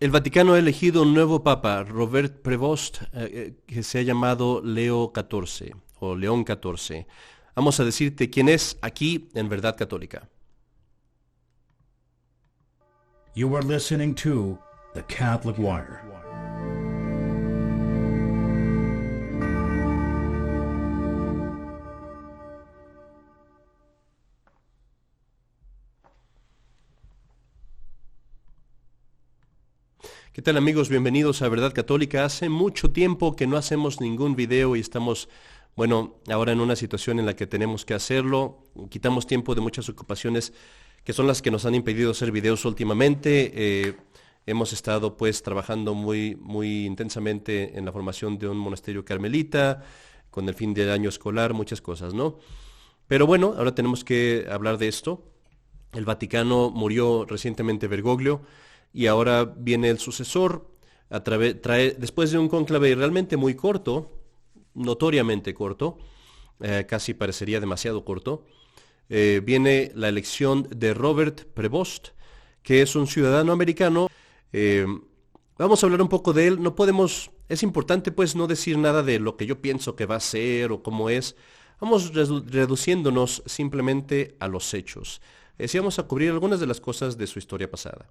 El Vaticano ha elegido un nuevo papa, Robert Prevost, que se ha llamado Leo XIV o León XIV. Vamos a decirte quién es aquí en Verdad Católica. You are listening to The Catholic Wire. ¿Qué tal amigos? Bienvenidos a Verdad Católica. Hace mucho tiempo que no hacemos ningún video y estamos, ahora en una situación en la que tenemos que hacerlo. Quitamos tiempo de muchas ocupaciones que son las que nos han impedido hacer videos últimamente. Hemos estado pues trabajando muy intensamente en la formación de un monasterio carmelita, con el fin del año escolar, muchas cosas, ¿no? Pero bueno, ahora tenemos que hablar de esto. El Vaticano murió recientemente Bergoglio y ahora viene el sucesor después de un cónclave realmente muy corto, notoriamente corto, casi parecería demasiado corto. Viene la elección de Robert Prevost, que es un ciudadano americano. Eh, Vamos a hablar un poco de él. No podemos, es importante pues no decir nada de lo que yo pienso que va a ser o cómo es. Vamos reduciéndonos simplemente a los hechos. Sí vamos a cubrir algunas de las cosas de su historia pasada.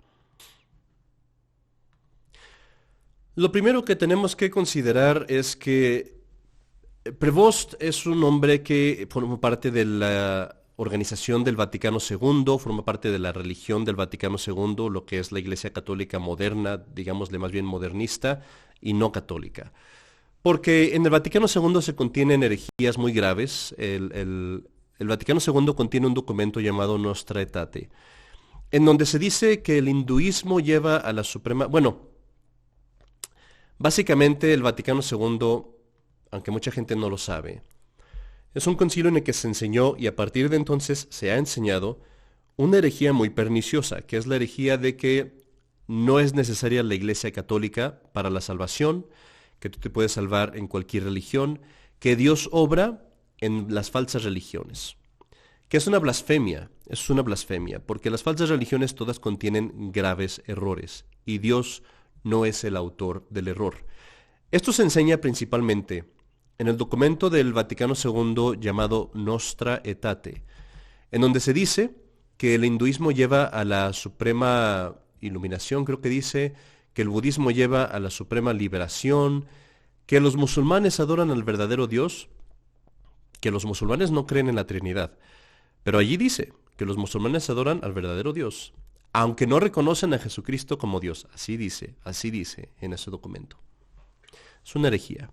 Lo primero que tenemos que considerar es que Prevost es un hombre que forma parte de la organización del Vaticano II, forma parte de la religión del Vaticano II, lo que es la Iglesia Católica moderna, digámosle más bien modernista y no católica. Porque en el Vaticano II se contienen herejías muy graves. El Vaticano II contiene un documento llamado Nostra Aetate, en donde se dice que el hinduismo lleva a la suprema... Básicamente el Vaticano II, aunque mucha gente no lo sabe, es un concilio en el que se enseñó y a partir de entonces se ha enseñado una herejía muy perniciosa, que es la herejía de que no es necesaria la Iglesia Católica para la salvación, que tú te puedes salvar en cualquier religión, que Dios obra en las falsas religiones, que es una blasfemia, porque las falsas religiones todas contienen graves errores y Dios no es el autor del error. Esto se enseña principalmente en el documento del Vaticano II llamado Nostra Aetate, en donde se dice que el hinduismo lleva a la suprema iluminación, creo que dice, que el budismo lleva a la suprema liberación, que los musulmanes adoran al verdadero Dios, que los musulmanes no creen en la Trinidad, pero allí dice que los musulmanes adoran al verdadero Dios, aunque no reconocen a Jesucristo como Dios. Así dice en ese documento. Es una herejía.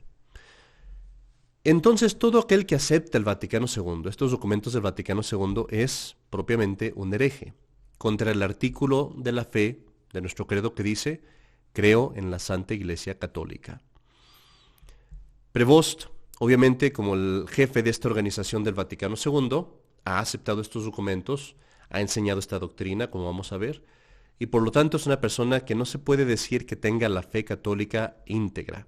Entonces, todo aquel que acepta el Vaticano II, estos documentos del Vaticano II, es propiamente un hereje, contra el artículo de la fe de nuestro credo que dice, creo en la Santa Iglesia Católica. Prevost, obviamente, como el jefe de esta organización del Vaticano II, ha aceptado estos documentos, ha enseñado esta doctrina, como vamos a ver, y por lo tanto es una persona que no se puede decir que tenga la fe católica íntegra,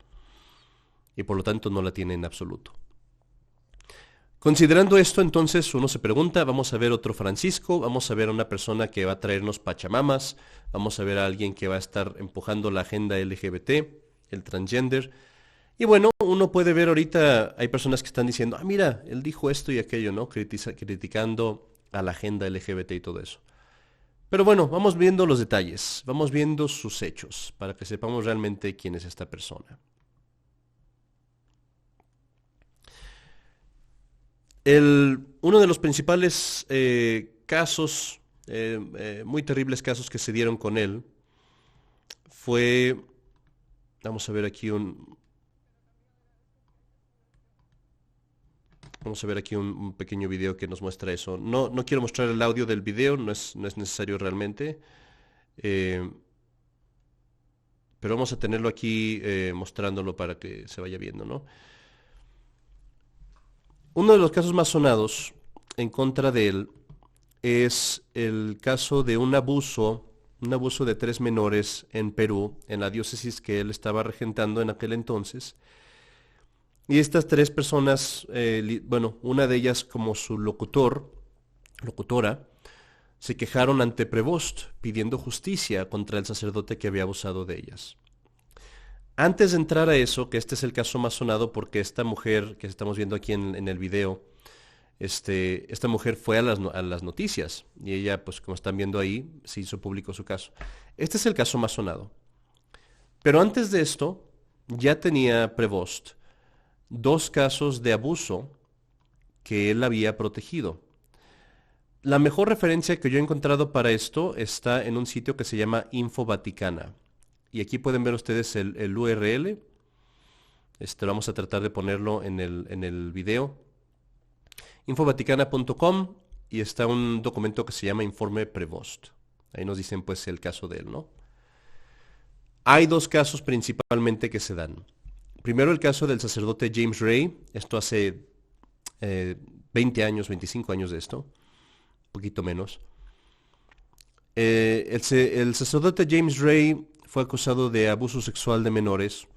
y por lo tanto no la tiene en absoluto. Considerando esto, entonces uno se pregunta, vamos a ver otro Francisco, vamos a ver a una persona que va a traernos pachamamas, vamos a ver a alguien que va a estar empujando la agenda LGBT, el transgender, y bueno, uno puede ver ahorita, hay personas que están diciendo, mira, él dijo esto y aquello, ¿no? Criticando a la agenda LGBT y todo eso. Pero bueno, vamos viendo los detalles, vamos viendo sus hechos, para que sepamos realmente quién es esta persona. Uno de los principales casos, muy terribles casos que se dieron con él, fue, vamos a ver aquí un pequeño video que nos muestra eso. No quiero mostrar el audio del video, no es necesario realmente. Pero vamos a tenerlo aquí mostrándolo para que se vaya viendo, ¿no? Uno de los casos más sonados en contra de él es el caso de un abuso de 3 menores en Perú, en la diócesis que él estaba regentando en aquel entonces. Y estas 3 personas, una de ellas como su locutora, se quejaron ante Prevost pidiendo justicia contra el sacerdote que había abusado de ellas. Antes de entrar a eso, que este es el caso más sonado porque esta mujer que estamos viendo aquí en el video, esta mujer fue a las noticias y ella, pues como están viendo ahí, se hizo público su caso. Este es el caso más sonado. Pero antes de esto, ya tenía Prevost 2 casos de abuso que él había protegido. La mejor referencia que yo he encontrado para esto está en un sitio que se llama Info Vaticana. Y aquí pueden ver ustedes el URL. Vamos a tratar de ponerlo en el video. Infovaticana.com, y está un documento que se llama Informe Prevost. Ahí nos dicen pues el caso de él, ¿no? Hay 2 casos principalmente que se dan. Primero el caso del sacerdote James Ray. Esto hace 20 años, 25 años de esto. Un poquito menos. El sacerdote James Ray fue acusado de abuso sexual de menores.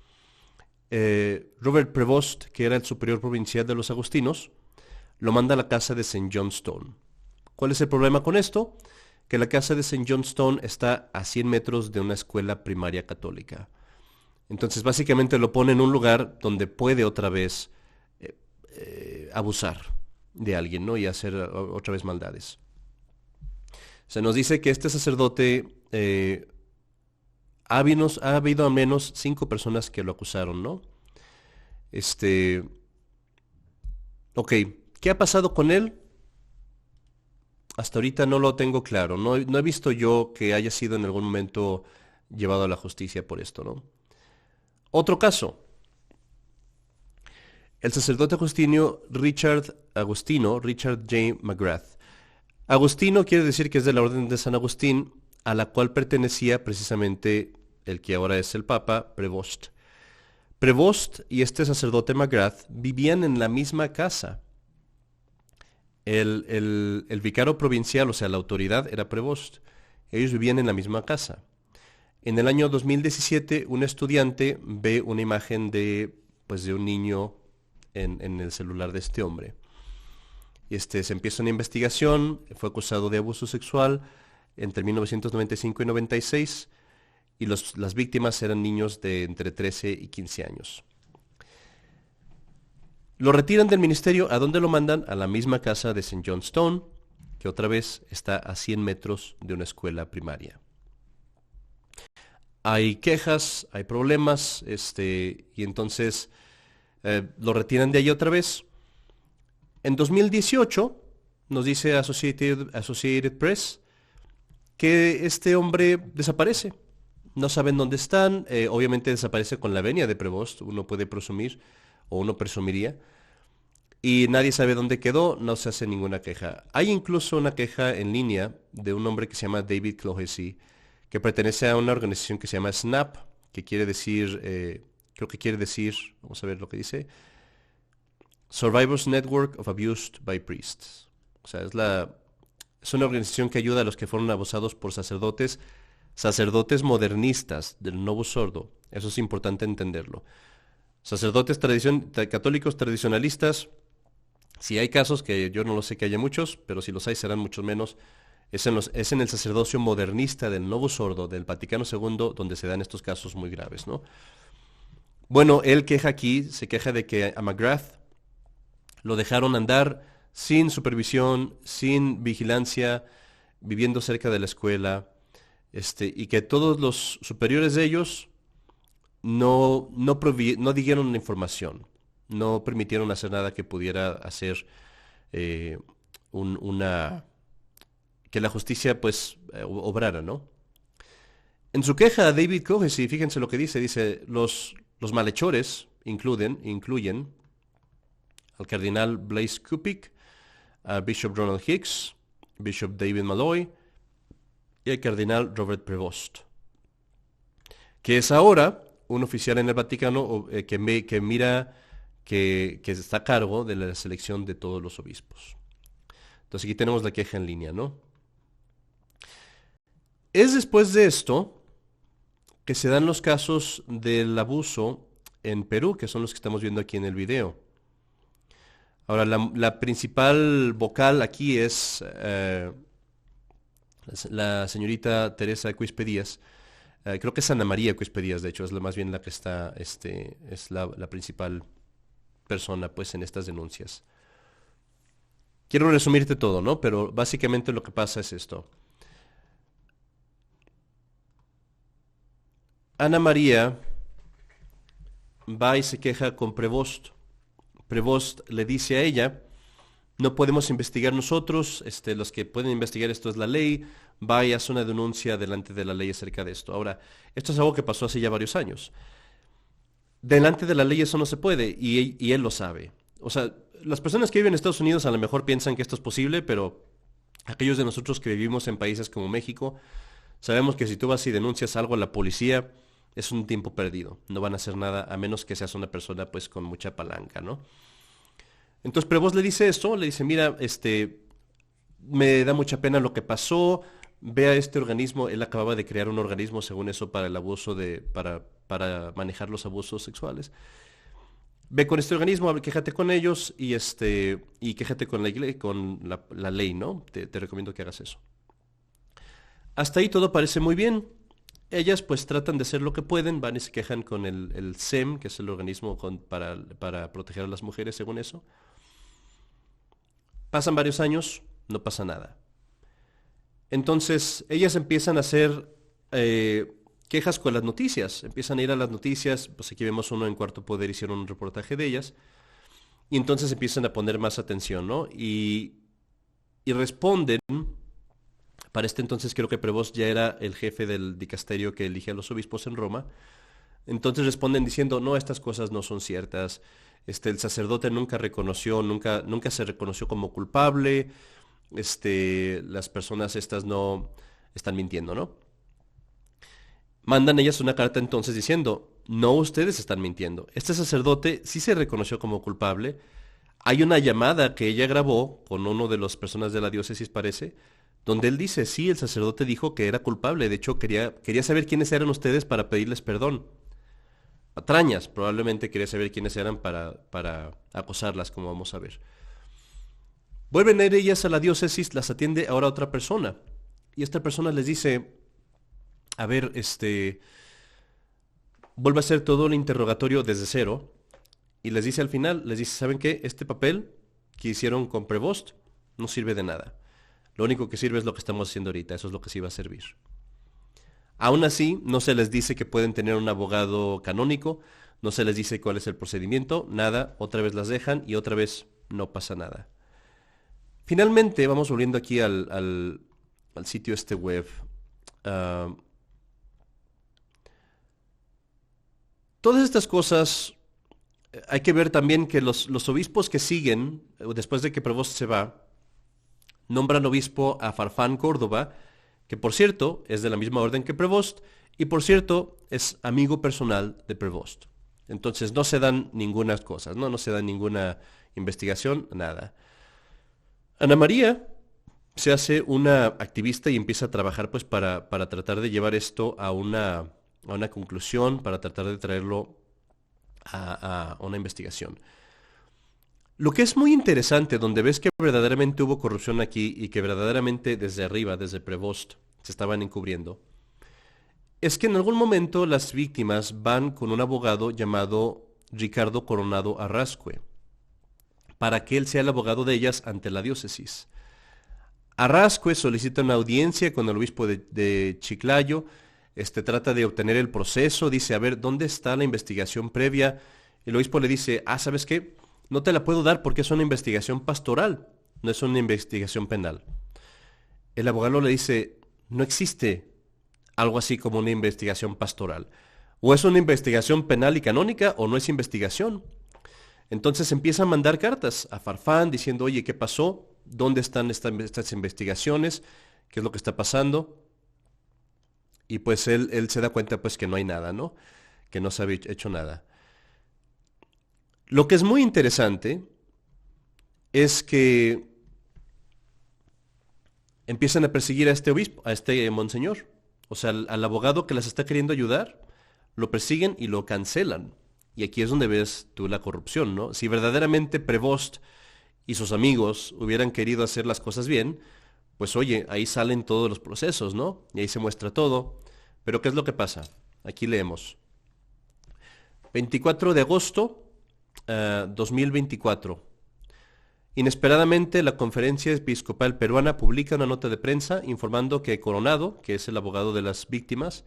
Robert Prevost, que era el superior provincial de los agustinos, lo manda a la casa de St. Johnstone. ¿Cuál es el problema con esto? Que la casa de St. Johnstone está a 100 metros de una escuela primaria católica. Entonces básicamente lo pone en un lugar donde puede otra vez abusar de alguien, ¿no? Y hacer otra vez maldades. Se nos dice que este sacerdote ha habido al menos 5 personas que lo acusaron, ¿no? Ok, ¿qué ha pasado con él? Hasta ahorita no lo tengo claro. No he visto yo que haya sido en algún momento llevado a la justicia por esto, ¿no? Otro caso. El sacerdote Richard J. McGrath. Agustino quiere decir que es de la Orden de San Agustín, a la cual pertenecía precisamente el que ahora es el Papa, Prevost. Prevost y este sacerdote McGrath vivían en la misma casa. El vicario provincial, o sea, la autoridad, era Prevost. Ellos vivían en la misma casa. En el año 2017, un estudiante ve una imagen de un niño en el celular de este hombre. Y se empieza una investigación, fue acusado de abuso sexual entre 1995 y 96, y las víctimas eran niños de entre 13 y 15 años. Lo retiran del ministerio. ¿A dónde lo mandan? A la misma casa de St. Johnstone, que otra vez está a 100 metros de una escuela primaria. Hay quejas, hay problemas, y entonces lo retiran de ahí otra vez. En 2018 nos dice Associated Press que este hombre desaparece. No saben dónde están. Obviamente desaparece con la venia de Prevost, uno puede presumir, o uno presumiría, y nadie sabe dónde quedó, no se hace ninguna queja. Hay incluso una queja en línea de un hombre que se llama David Clohessy, que pertenece a una organización que se llama SNAP, que quiere decir, vamos a ver lo que dice, Survivors Network of Abused by Priests. O sea, es una organización que ayuda a los que fueron abusados por sacerdotes modernistas del Novus Ordo. Eso es importante entenderlo. Sacerdotes católicos tradicionalistas, si hay casos, que yo no lo sé que haya muchos, pero si los hay serán muchos menos, es en el sacerdocio modernista del Novus Ordo, del Vaticano II, donde se dan estos casos muy graves, ¿no? Bueno, él se queja de que a McGrath lo dejaron andar sin supervisión, sin vigilancia, viviendo cerca de la escuela, y que todos los superiores de ellos no dieron información, no permitieron hacer nada que pudiera hacer que la justicia obrara, ¿no? En su queja, David Clohessy, fíjense lo que dice, los malhechores incluyen al cardenal Blaise Kupik, a Bishop Ronald Hicks, Bishop David Malloy y al cardenal Robert Prevost, que es ahora un oficial en el Vaticano que está a cargo de la selección de todos los obispos. Entonces aquí tenemos la queja en línea, ¿no? Es después de esto que se dan los casos del abuso en Perú, que son los que estamos viendo aquí en el video. Ahora, la principal vocal aquí es la señorita Teresa Quispedías, creo que es Ana María Quispedías, de hecho, es más bien la que está, es la principal persona pues en estas denuncias. Quiero resumirte todo, ¿no? Pero básicamente lo que pasa es esto. Ana María va y se queja con Prevost. Prevost le dice a ella, no podemos investigar nosotros, los que pueden investigar esto es la ley, va y hace una denuncia delante de la ley acerca de esto. Ahora, esto es algo que pasó hace ya varios años. Delante de la ley eso no se puede y él lo sabe. O sea, las personas que viven en Estados Unidos a lo mejor piensan que esto es posible, pero aquellos de nosotros que vivimos en países como México, sabemos que si tú vas y denuncias algo a la policía, es un tiempo perdido. No van a hacer nada a menos que seas una persona pues con mucha palanca, ¿no? Entonces Prevost le dice esto, le dice, mira, me da mucha pena lo que pasó, ve a este organismo, él acababa de crear un organismo según eso para el abuso para manejar los abusos sexuales. Ve con este organismo, quéjate con ellos y quéjate con la ley, ¿no? Te recomiendo que hagas eso. Hasta ahí todo parece muy bien. Ellas pues tratan de hacer lo que pueden, van y se quejan con el SEM, que es el organismo para proteger a las mujeres, según eso. Pasan varios años, no pasa nada. Entonces ellas empiezan a hacer quejas con las noticias, empiezan a ir a las noticias, pues aquí vemos uno en Cuarto Poder, hicieron un reportaje de ellas, y entonces empiezan a poner más atención, ¿no? Y responden. Para este entonces creo que Prevost ya era el jefe del dicasterio que elige a los obispos en Roma. Entonces responden diciendo, no, estas cosas no son ciertas. El sacerdote nunca se reconoció como culpable. Las personas estas no están mintiendo, ¿no? Mandan ellas una carta entonces diciendo, no, ustedes están mintiendo. Este sacerdote sí se reconoció como culpable. Hay una llamada que ella grabó con uno de las personas de la diócesis, parece, donde él dice, sí, el sacerdote dijo que era culpable, de hecho quería saber quiénes eran ustedes para pedirles perdón. Patrañas, probablemente quería saber quiénes eran para acosarlas, como vamos a ver. Vuelven a ir ellas a la diócesis, las atiende ahora otra persona, y esta persona les dice, a ver, vuelve a hacer todo el interrogatorio desde cero, y les dice al final, les dice, ¿saben qué? Este papel que hicieron con Prevost no sirve de nada. Lo único que sirve es lo que estamos haciendo ahorita, eso es lo que sí va a servir. Aún así, no se les dice que pueden tener un abogado canónico, no se les dice cuál es el procedimiento, nada, otra vez las dejan y otra vez no pasa nada. Finalmente, vamos volviendo aquí al sitio web. Todas estas cosas, hay que ver también que los obispos que siguen, después de que Prevost se va, nombran obispo a Farfán Córdoba, que por cierto es de la misma orden que Prevost, y por cierto es amigo personal de Prevost. Entonces no se dan ninguna cosa, no se dan ninguna investigación, nada. Ana María se hace una activista y empieza a trabajar pues para tratar de llevar esto a una conclusión, para tratar de traerlo a una investigación. Lo que es muy interesante, donde ves que verdaderamente hubo corrupción aquí y que verdaderamente desde arriba, desde Prevost, se estaban encubriendo, es que en algún momento las víctimas van con un abogado llamado Ricardo Coronado Arrascue, para que él sea el abogado de ellas ante la diócesis. Arrascue solicita una audiencia con el obispo de Chiclayo, trata de obtener el proceso, dice, a ver, ¿dónde está la investigación previa? El obispo le dice, ¿sabes qué? No te la puedo dar porque es una investigación pastoral, no es una investigación penal. El abogado le dice, no existe algo así como una investigación pastoral. O es una investigación penal y canónica o no es investigación. Entonces empieza a mandar cartas a Farfán diciendo, oye, ¿qué pasó? ¿Dónde están estas investigaciones? ¿Qué es lo que está pasando? Y pues él se da cuenta pues que no hay nada, ¿no? Que no se había hecho nada. Lo que es muy interesante es que empiezan a perseguir a este obispo, a este monseñor. O sea, al abogado que las está queriendo ayudar, lo persiguen y lo cancelan. Y aquí es donde ves tú la corrupción, ¿no? Si verdaderamente Prevost y sus amigos hubieran querido hacer las cosas bien, pues oye, ahí salen todos los procesos, ¿no? Y ahí se muestra todo. Pero ¿qué es lo que pasa? Aquí leemos. 24 de agosto 2024. Inesperadamente, la Conferencia Episcopal Peruana publica una nota de prensa informando que Coronado, que es el abogado de las víctimas,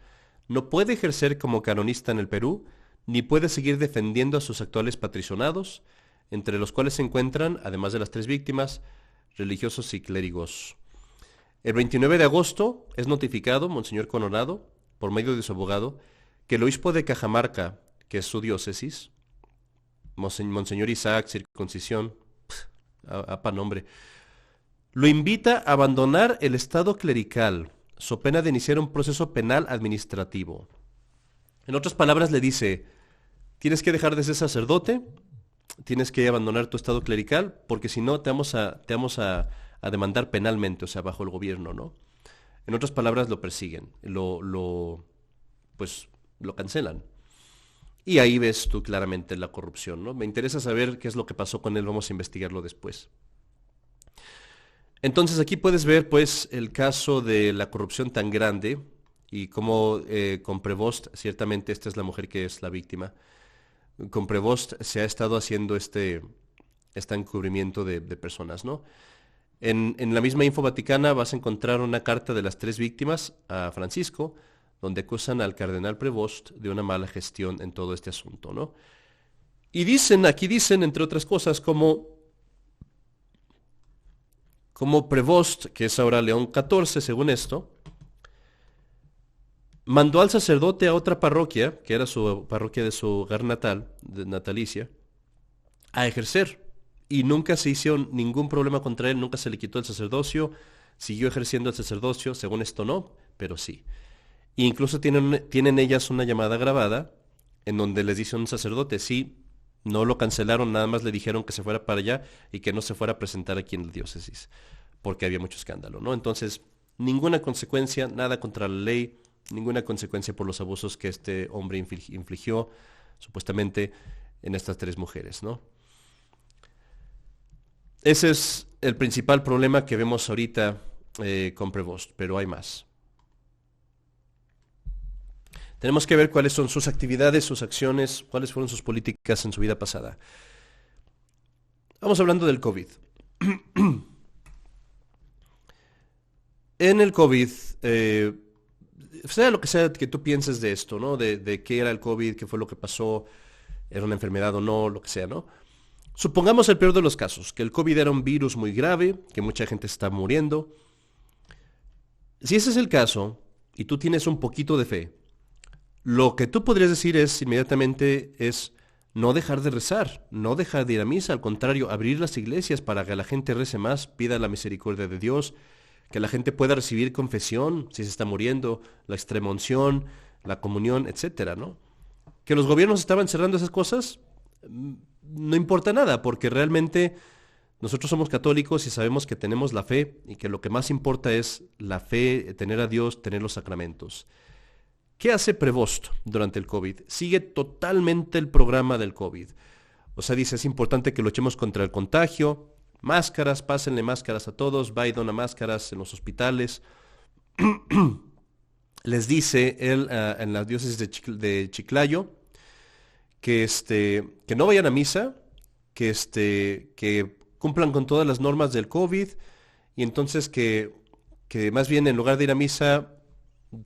no puede ejercer como canonista en el Perú, ni puede seguir defendiendo a sus actuales patricionados, entre los cuales se encuentran, además de las 3 víctimas, religiosos y clérigos. El 29 de agosto es notificado, Monseñor Coronado, por medio de su abogado, que el obispo de Cajamarca, que es su diócesis, Monseñor Isaac Circuncisión, apa nombre, lo invita a abandonar el estado clerical, so pena de iniciar un proceso penal administrativo. En otras palabras, le dice, tienes que dejar de ser sacerdote, tienes que abandonar tu estado clerical, porque si no te vamos a demandar penalmente, o sea, bajo el gobierno, ¿no? En otras palabras, lo persiguen, pues lo cancelan. Y ahí ves tú claramente la corrupción, ¿no? Me interesa saber qué es lo que pasó con él, vamos a investigarlo después. Entonces aquí puedes ver pues el caso de la corrupción tan grande y cómo con Prevost, ciertamente esta es la mujer que es la víctima, con Prevost se ha estado haciendo este encubrimiento de personas, ¿no? En la misma Info Vaticana vas a encontrar una carta de las 3 víctimas a Francisco, donde acusan al cardenal Prevost de una mala gestión en todo este asunto, ¿no? Y aquí dicen, entre otras cosas, como Prevost, que es ahora León XIV, según esto, mandó al sacerdote a otra parroquia, que era su parroquia de su hogar natalicia, a ejercer. Y nunca se hizo ningún problema contra él, nunca se le quitó el sacerdocio, siguió ejerciendo el sacerdocio, según esto no, pero sí. E incluso tienen ellas una llamada grabada en donde les dice un sacerdote, sí, no lo cancelaron, nada más le dijeron que se fuera para allá y que no se fuera a presentar aquí en la diócesis, porque había mucho escándalo, ¿no? Entonces, ninguna consecuencia, nada contra la ley, ninguna consecuencia por los abusos que este hombre infligió, supuestamente, en estas 3 mujeres, ¿no? Ese es el principal problema que vemos ahorita con Prevost, pero hay más. Tenemos que ver cuáles son sus actividades, sus acciones, cuáles fueron sus políticas en su vida pasada. Vamos hablando del COVID. En el COVID, sea lo que sea que tú pienses de esto, ¿no? De qué era el COVID, qué fue lo que pasó, era una enfermedad o no, lo que sea, ¿no? Supongamos el peor de los casos, que el COVID era un virus muy grave, que mucha gente está muriendo. Si ese es el caso, y tú tienes un poquito de fe, lo que tú podrías decir inmediatamente es no dejar de rezar, no dejar de ir a misa, al contrario, abrir las iglesias para que la gente rece más, pida la misericordia de Dios, que la gente pueda recibir confesión si se está muriendo, la extremunción, la comunión, etcétera, ¿no? Que los gobiernos estaban cerrando esas cosas, no importa nada, porque realmente nosotros somos católicos y sabemos que tenemos la fe y que lo que más importa es la fe, tener a Dios, tener los sacramentos. ¿Qué hace Prevost durante el COVID? Sigue totalmente el programa del COVID. O sea, dice, es importante que luchemos contra el contagio, máscaras, pásenle máscaras a todos, va y dona máscaras en los hospitales. Les dice él en la diócesis de Chiclayo que no vayan a misa, que cumplan con todas las normas del COVID y entonces que más bien en lugar de ir a misa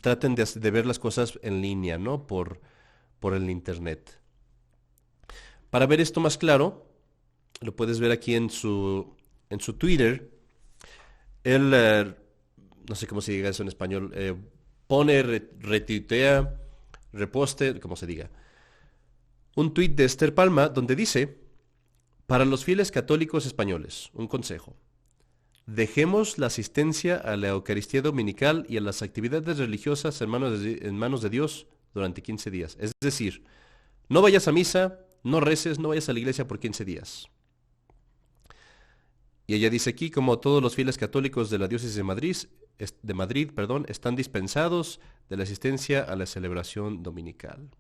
traten de ver las cosas en línea, ¿no? Por el internet. Para ver esto más claro, lo puedes ver aquí en su Twitter. Él, no sé cómo se diga eso en español, pone, retuitea, reposte, como se diga, un tuit de Esther Palma donde dice, para los fieles católicos españoles, un consejo. Dejemos la asistencia a la Eucaristía Dominical y a las actividades religiosas en manos de Dios durante 15 días. Es decir, no vayas a misa, no reces, no vayas a la iglesia por 15 días. Y ella dice aquí, como todos los fieles católicos de la diócesis de Madrid, están dispensados de la asistencia a la celebración dominical.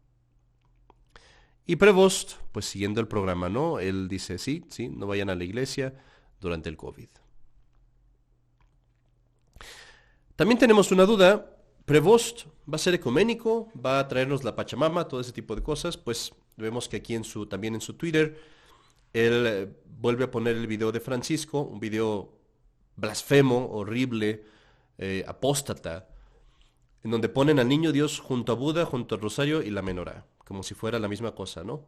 Y Prevost, pues siguiendo el programa, ¿no? Él dice, sí, no vayan a la iglesia durante el COVID. También tenemos una duda. Prevost va a ser ecuménico, va a traernos la Pachamama, todo ese tipo de cosas. Pues vemos que aquí también en su Twitter, él vuelve a poner el video de Francisco, un video blasfemo, horrible, apóstata, en donde ponen al niño Dios junto a Buda, junto al rosario y la menorá, como si fuera la misma cosa, ¿no?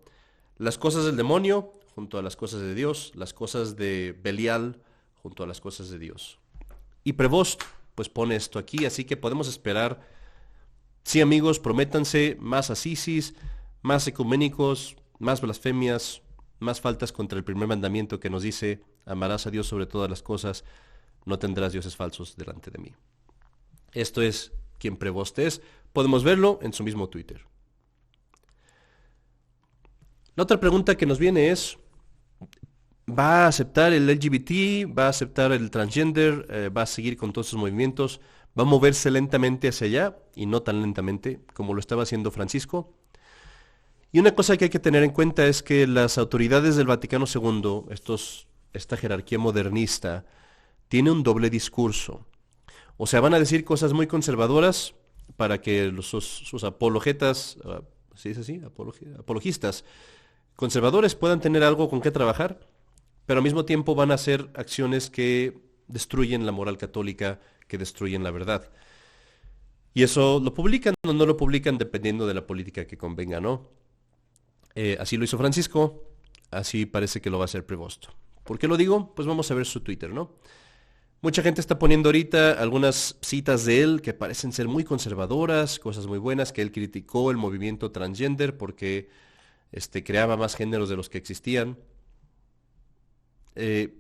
Las cosas del demonio junto a las cosas de Dios, las cosas de Belial junto a las cosas de Dios. Y Prevost pues pone esto aquí, así que podemos esperar, sí amigos, prométanse más asisis, más ecuménicos, más blasfemias, más faltas contra el primer mandamiento que nos dice, amarás a Dios sobre todas las cosas, no tendrás dioses falsos delante de mí. Esto es quien Prevost es, podemos verlo en su mismo Twitter. La otra pregunta que nos viene es, ¿va a aceptar el LGBT? ¿Va a aceptar el transgender? ¿Va a seguir con todos sus movimientos? ¿Va a moverse lentamente hacia allá y no tan lentamente como lo estaba haciendo Francisco? Y una cosa que hay que tener en cuenta es que las autoridades del Vaticano II, esta jerarquía modernista, tiene un doble discurso. O sea, van a decir cosas muy conservadoras para que sus apologetas, ¿sí es así? Apologistas conservadores puedan tener algo con qué trabajar, pero al mismo tiempo van a hacer acciones que destruyen la moral católica, que destruyen la verdad. Y eso lo publican o no lo publican dependiendo de la política que convenga, ¿no? Así lo hizo Francisco, así parece que lo va a hacer Prevost. ¿Por qué lo digo? Pues vamos a ver su Twitter, ¿no? Mucha gente está poniendo ahorita algunas citas de él que parecen ser muy conservadoras, cosas muy buenas, que él criticó el movimiento transgender porque creaba más géneros de los que existían.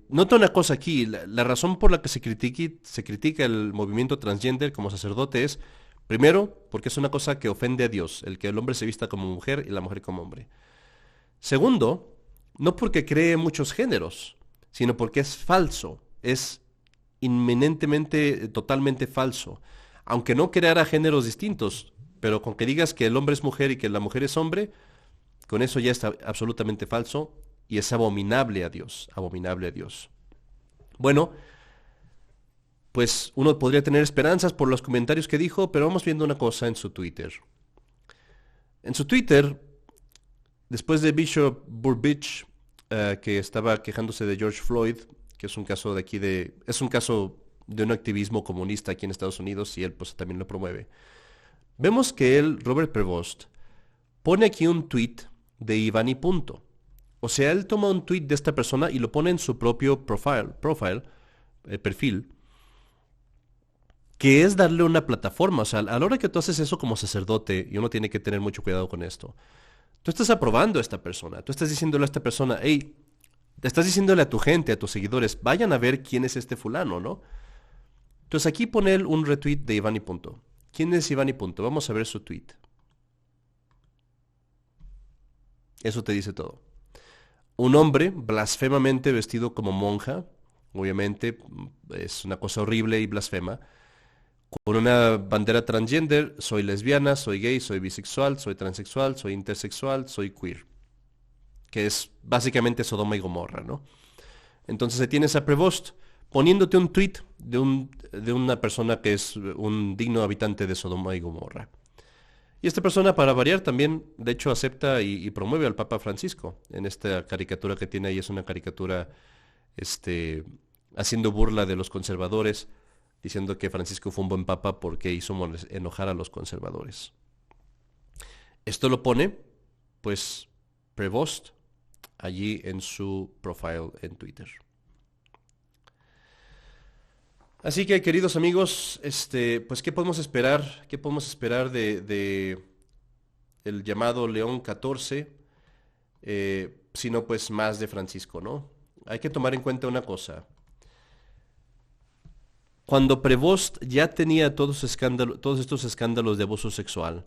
Nota una cosa aquí, la razón por la que se critica el movimiento transgender como sacerdote es, primero, porque es una cosa que ofende a Dios, el que el hombre se vista como mujer y la mujer como hombre. Segundo, no porque cree muchos géneros, sino porque es falso, es inminentemente, totalmente falso. Aunque no creara géneros distintos, pero con que digas que el hombre es mujer y que la mujer es hombre, con eso ya está absolutamente falso y es abominable a Dios, abominable a Dios. Bueno, pues uno podría tener esperanzas por los comentarios que dijo, pero vamos viendo una cosa en su Twitter. En su Twitter, después de Bishop Burbidge, que estaba quejándose de George Floyd, que es un caso es un caso de un activismo comunista aquí en Estados Unidos y él pues también lo promueve. Vemos que él, Robert Prevost, pone aquí un tweet de Iván y punto. O sea, él toma un tweet de esta persona y lo pone en su propio perfil, que es darle una plataforma. O sea, a la hora que tú haces eso como sacerdote, y uno tiene que tener mucho cuidado con esto, tú estás aprobando a esta persona, tú estás diciéndole a esta persona, hey, te estás diciéndole a tu gente, a tus seguidores, vayan a ver quién es este fulano, ¿no? Entonces aquí pone él un retweet de Iván y punto. ¿Quién es Iván y punto? Vamos a ver su tweet. Eso te dice todo. Un hombre blasfemamente vestido como monja, obviamente es una cosa horrible y blasfema, con una bandera transgender, soy lesbiana, soy gay, soy bisexual, soy transexual, soy intersexual, soy queer, que es básicamente Sodoma y Gomorra, ¿no? Entonces se tienes a Prevost poniéndote un tweet de una persona que es un digno habitante de Sodoma y Gomorra. Y esta persona, para variar, también, de hecho, acepta y promueve al Papa Francisco. En esta caricatura que tiene ahí es una caricatura haciendo burla de los conservadores, diciendo que Francisco fue un buen papa porque hizo enojar a los conservadores. Esto lo pone, pues, Prevost allí en su profile en Twitter. Así que, queridos amigos, pues, ¿qué podemos esperar? ¿Qué podemos esperar de el llamado León XIV? Sino, pues, más de Francisco, ¿no? Hay que tomar en cuenta una cosa. Cuando Prevost ya tenía todos estos escándalos de abuso sexual,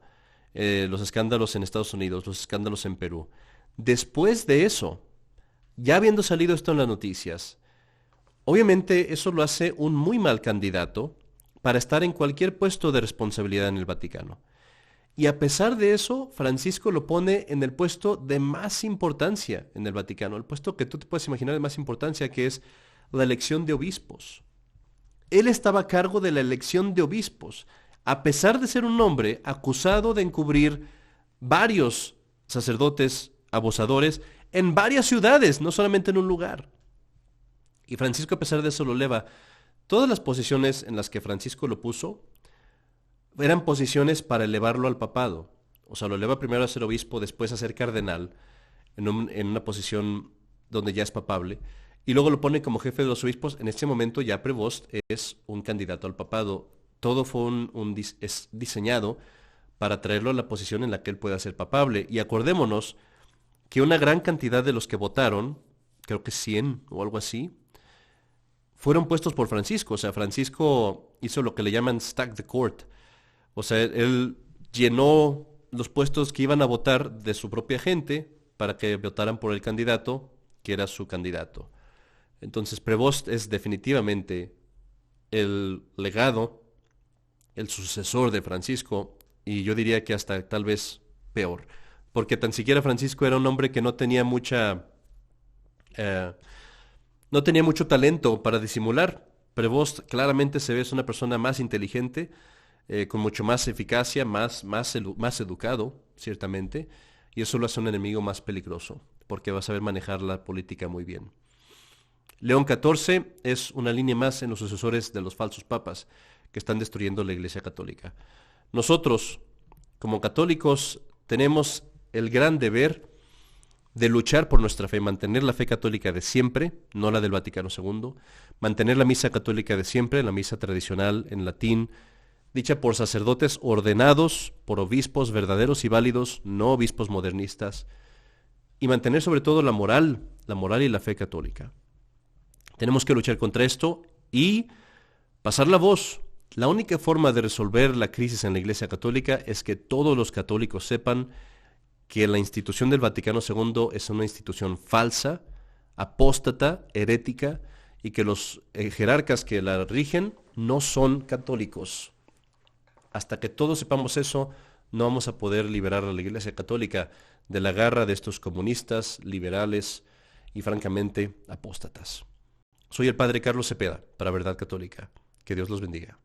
los escándalos en Estados Unidos, los escándalos en Perú, después de eso, ya habiendo salido esto en las noticias, obviamente eso lo hace un muy mal candidato para estar en cualquier puesto de responsabilidad en el Vaticano. Y a pesar de eso, Francisco lo pone en el puesto de más importancia en el Vaticano, el puesto que tú te puedes imaginar de más importancia, que es la elección de obispos. él estaba a cargo de la elección de obispos, a pesar de ser un hombre acusado de encubrir varios sacerdotes abusadores en varias ciudades, no solamente en un lugar. Y Francisco, a pesar de eso, lo eleva. Todas las posiciones en las que Francisco lo puso eran posiciones para elevarlo al papado. O sea, lo eleva primero a ser obispo, después a ser cardenal, en una posición donde ya es papable, y luego lo pone como jefe de los obispos. En este momento ya Prevost es un candidato al papado. Todo fue es diseñado para traerlo a la posición en la que él pueda ser papable. Y acordémonos que una gran cantidad de los que votaron, creo que 100 o algo así, fueron puestos por Francisco. O sea, Francisco hizo lo que le llaman stack the court. O sea, él llenó los puestos que iban a votar de su propia gente para que votaran por el candidato que era su candidato. Entonces, Prevost es definitivamente el legado, el sucesor de Francisco, y yo diría que hasta tal vez peor, porque tan siquiera Francisco era un hombre que no tenía mucho talento para disimular. Prevost claramente se ve es una persona más inteligente, con mucho más eficacia, más educado, ciertamente, y eso lo hace un enemigo más peligroso, porque va a saber manejar la política muy bien. León XIV es una línea más en los sucesores de los falsos papas que están destruyendo la Iglesia Católica. Nosotros, como católicos, tenemos el gran deber de luchar por nuestra fe, mantener la fe católica de siempre, no la del Vaticano II, mantener la misa católica de siempre, la misa tradicional en latín, dicha por sacerdotes ordenados, por obispos verdaderos y válidos, no obispos modernistas, y mantener sobre todo la moral y la fe católica. Tenemos que luchar contra esto y pasar la voz. La única forma de resolver la crisis en la Iglesia Católica es que todos los católicos sepan que la institución del Vaticano II es una institución falsa, apóstata, herética, y que los jerarcas que la rigen no son católicos. Hasta que todos sepamos eso, no vamos a poder liberar a la Iglesia Católica de la garra de estos comunistas, liberales y francamente apóstatas. Soy el Padre Carlos Cepeda, para Verdad Católica. Que Dios los bendiga.